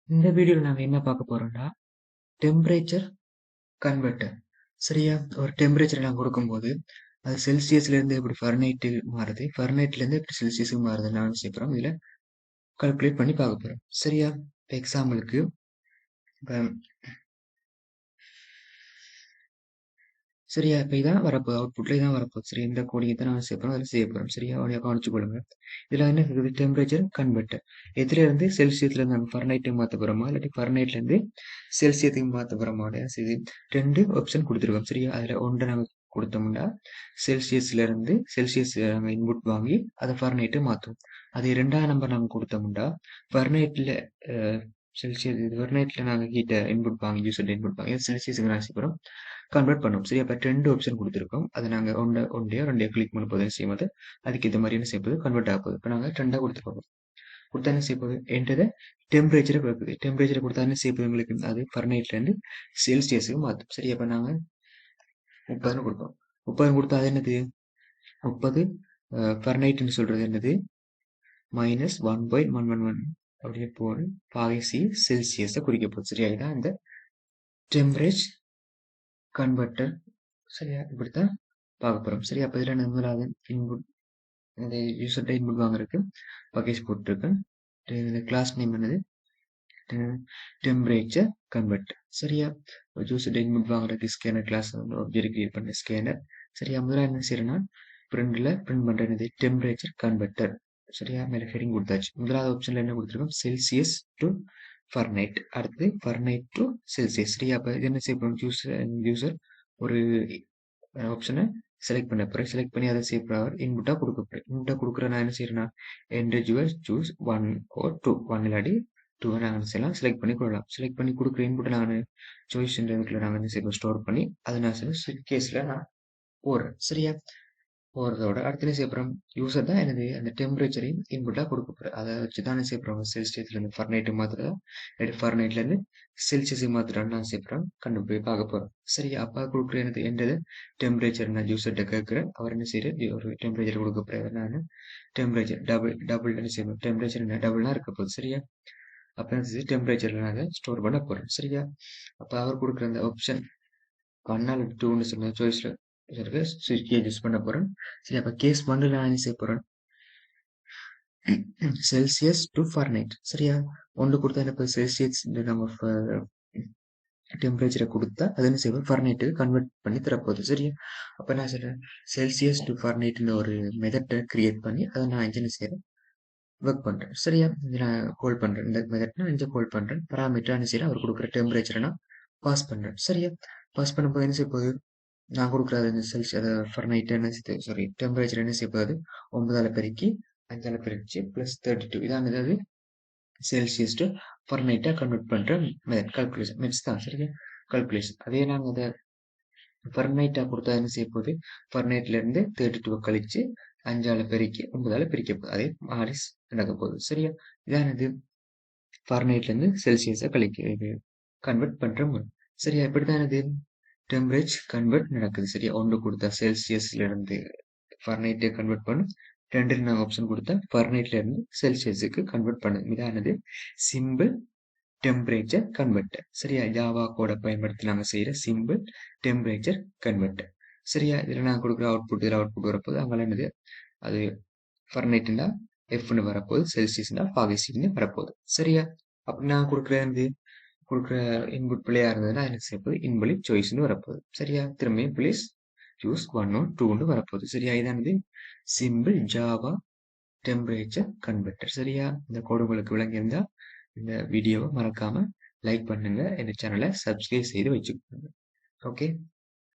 இந்த வீடியோல நாங்க என்ன பார்க்க போறோம்னா, டெம்பரேச்சர் கன்வெர்ட்டர். சரியா? ஒரு டெம்பரேச்சர் நான் கொடுக்கும்போது, அது செல்சியஸ்ல இருந்து எப்படி ஃபாரன்ஹீட்டுக்கு மாறுது, ஃபாரன்ஹீட்ல இருந்து எப்படி செல்சியஸ்க்கு மாறுதுன்னு நான் என்ன செய்ய போறோம், இதுல கால்குலேட் பண்ணி பார்க்க போறோம். சரியா? இப்ப எக்ஸாம்பிளுக்கு இப்ப சரியா? இப்ப இதான் வரப்போகுது. அவுட்புட்ல இதான் வரப்போகுது. சரி, இந்த கோடிங்க தான் நான் செய்ய போறோம். அதில் செய்ய போறோம். சரியா? உடனே கவனிச்சு கொள்ளுங்க. இதுல என்ன இருக்குது? Temperature converter. எதுல இருந்து செல்சியஸ்ல இருந்து நம்ம ஃபாரன்ஹீட்டுக்கு மாத்த போறோமா, இல்லாட்டி ஃபாரன்ஹீட்ல இருந்து செல்சியத்துக்கு மாத்த போறோமா? சரி, ரெண்டு ஆப்ஷன் கொடுத்துருக்கோம். சரியா? அதுல ஒன்றை நம்ம கொடுத்தோம்னா செல்சியஸ்ல இருந்து செல்சியஸ் நம்ம இன்புட் வாங்கி அதை ஃபாரன்ஹீட்டு மாத்தும். அதே ரெண்டாவது நம்பர் நம்ம கொடுத்தோம்னா ஃபாரன்ஹீட்ல செல்சியஸ் ஃபாரன்ஹீட்ல நாங்க ஹீட்டை இன்புட் வாங்கி யூஸ் இன்புட் வாங்கி செல்சியஸுக்கு நான் செய்யறோம் கன்வெர்ட் பண்ணும். சரி, அப்ப ரெண்டு ஆப்ஷன் கொடுத்துருக்கோம். அதை நாங்க ஒன்றையோ ரெண்டையோ கிளிக் பண்ண போதும் செய்யும்போது அதுக்கு இந்த மாதிரி என்ன செய்ய போகுது, கன்வெர்ட் ஆக போகுது. இப்போ நாங்க ரெண்டா கொடுத்துருக்கோம். கொடுத்தா என்ன செய்ய போகுது, என்றதை டெம்பரேச்சரை கொடுக்குது. டெம்பரேச்சரை கொடுத்தா என்ன செய்ய போகுது, உங்களுக்கு அது ஃபர்னைட்ல இருந்து செல்சியஸுக்கு மாற்றும். சரி, அப்ப நாங்க 30 கொடுப்போம். 30 கொடுத்தா அது என்னது, 30 ஃபர்னைட்னு சொல்றது என்னது, -1.111 அப்படியே போல் பாகை செல்சியஸை குறிக்க போகுது. சரியா? இதான் இந்த டெம்பரேச்சர் கன்வெர்ட்டர். சரியா? இப்படித்தான் பார்க்க போறோம். சரியா? அப்ப இதுல முதலாவது இன்புட், இந்த யூசர்ட்ட இன்புட் வாங்குறதுக்கு பக்கேஜ் போட்டிருக்கேன். இந்த கிளாஸ் நேம் என்னது, டெம்பரேச்சர் கன்வெர்ட்டர். சரியா? யூசர்ட்ட இன்புட் வாங்குறதுக்கு ஸ்கேனர் கிளாஸ் ஆப்ஜெக்ட் கிரியேட் பண்ண ஸ்கேனர். சரியா? முதல்ல என்ன செய்யறேன்னா பிரிண்ட் பண்ற என்னது, டெம்பரேச்சர் கன்வெர்ட்டர். சரியா? மேல ஹெடிங் கொடுத்தாச்சு. முதலாவது ஆப்ஷன்ல என்ன கொடுத்துருக்கோம், செல்சியஸ் டு ஃபர்னைட். அடுத்து ஃபர்னைட் டு செல்சியஸ். சரியா? அப்ப இது என்ன செய்யப்படும், யூசர் ஒரு ஆப்ஷனை செலக்ட் பண்ண போறேன். செலக்ட் பண்ணி அதை சேவ் பவர் இன்புட்டா கொடுக்க போறேன். இன்புட்டா கொடுக்குற நான் என்ன செய்யறேன்னா இண்டிவிஜுவல் சூஸ் 1 or 2, 1 இல்லாட்டி 2 நாங்கள் செய்யலாம், செலக்ட் பண்ணி கொள்ளலாம். செலக்ட் பண்ணி கொடுக்குற இன்புட்டை நான் சாய்ஸ் இதுல நாங்கள் என்ன செய்யணும், ஸ்டோர் பண்ணி அதை நான் கேஸ்ல நான் போடுறேன். சரியா? போறதோட அடுத்து என்ன செய்யப்படுறோம், யூசர் தான் எனது அந்த டெம்பரேச்சரையும் இன்புட்டா கொடுக்க போறேன். அதை வச்சு தான் என்ன செய்யப்படுறோம், செல்சியஸ்ல இருந்து ஃபர்னைட்டு மாத்துறதா இல்லாட்டி ஃபர்னைட்ல இருந்து செல்சியஸுக்கு மாத்துறான்னு நான் செய்யப்படுறோம், கண்டு போய் பார்க்க போறோம். சரியா? அப்பா கொடுக்குற எனக்கு என்னது டெம்பரேச்சர் நான் யூசர்கிட்ட கேட்கிறேன். அவர் என்ன செய்யறது, ஒரு டெம்பரேச்சர் கொடுக்க போறாரு. நான் டெம்பரேச்சர் டபுள் என்ன செய்யணும், டெம்பரேச்சர் என்ன டபுள்னா இருக்க போகுது. சரியா? அப்ப என்ன டெம்பரேச்சர்ல நான் அதை ஸ்டோர் பண்ண போறேன். சரியா? அப்ப அவர் கொடுக்குற அந்த ஆப்ஷன் 1 அல்லது 2ன்னு சொன்ன சாய்ஸ்ல இருக்கு, யூஸ் பண்ண போறேன். சரி, அப்ப கேஸ் 1ல நான் என்ன செய்ய போறேன், செல்சியஸ் டு ஃபாரன்ஹீட். சரியா? ஒன்று கொடுத்தா எனக்கு செல்சியஸ் நம்ம டெம்பரேச்சரை கொடுத்தா அது என்ன செய்வோம், ஃபர்னைட்டுக்கு கன்வெர்ட் பண்ணி தரப்போகுது. சரியா? அப்ப நான் சொல்றேன் செல்சியஸ் டு ஃபர்னைட்னு ஒரு மெத்தட்டை கிரியேட் பண்ணி அதை நான் என்ன செய்யறேன், ஒர்க் பண்றேன். சரியா? இதை நான் ஹோல்ட் பண்றேன். இந்த மெத்தட் நான் இங்கே ஹோல்ட் பண்றேன். பராமீட்டர் என்ன செய்யறேன், அவர் கொடுக்குற டெம்பரேச்சரை நான் பாஸ் பண்றேன். சரியா? பாஸ் பண்ணும்போது என்ன செய்ய போகுது, நான் கொடுக்குற அந்த அதை ஃபர்னைட் என்ன செய்யுது, சாரி டெம்பரேச்சர் என்ன செய்ய போகுது, 9ஆல பெருக்கி 5ஆல பெருக்கி பிளஸ் 32 இதான் ஏதாவது செல்சியஸ் டு ஃபர்னைட்டா கன்வெர்ட் பண்ற கால்குலேஷன் மெட்ஸ் தான். சரியா? கால்குலேஷன் அதே நாங்கள் அதை ஃபர்னைட்டா கொடுத்தா என்ன செய்ய போகுது, ஃபர்னைட்ல இருந்து 32 கழிச்சு 5ஆல பெருக்கி 9ஆல பிரிக்க போகுது. அதே மாதிரி நடக்க போகுது. சரியா? இதான் இது ஃபாரன்ஹீட்ல இருந்து செல்சியஸை கழிக்க கன்வெர்ட் பண்ற முறை. சரியா? இப்படிதான் இது டெம்பரேச்சர் கன்வெர்ட் நடக்குது. சரியா? ஒன்று கொடுத்தா செல்சியஸ்ல இருந்து ஃபர்னைட்டை கன்வெர்ட் பண்ணும். ரெண்டு நான் ஆப்ஷன் கொடுத்தா ஃபர்னைட்ல இருந்து செல்சியஸுக்கு கன்வெர்ட் பண்ணும். இதானது சிம்பிள் டெம்பரேச்சர் கன்வெர்ட்டர். சரியா? ஜாவா கோட பயன்படுத்தி நாங்க செய்யற சிம்பிள் டெம்பரேச்சர் கன்வெர்ட்டர். சரியா? இதுல நான் கொடுக்குற அவுட்புட், இதுல அவுட்புட் வரப்போகுது. அங்கே என்னது, அது ஃபர்னைட்னா எஃப்னு வரப்போகுது, செல்சியஸ்னா பாகைசின்னு வரப்போகுது. சரியா? அப்படி நான் கொடுக்குற இன்புட் பிள்ளையா இருந்ததுன்னா எனக்கு சேர்ப்பது இன்வெலிட் சாய்ஸ்னு வரப்போகுது. சரியா? திரும்பியும் ப்ளீஸ் சூஸ் 1 or 2ன்னு வரப்போகுது. சரியா? இதானது சிம்பிள் ஜாவா டெம்பரேச்சர் கன்வெர்ட்டர். சரியா? இந்த கோடு உங்களுக்கு விளங்கியிருந்தா இந்த வீடியோவை மறக்காம லைக் பண்ணுங்க, இந்த சேனலை சப்ஸ்கிரைப் செய்து வச்சுக்கோங்க. ஓகே.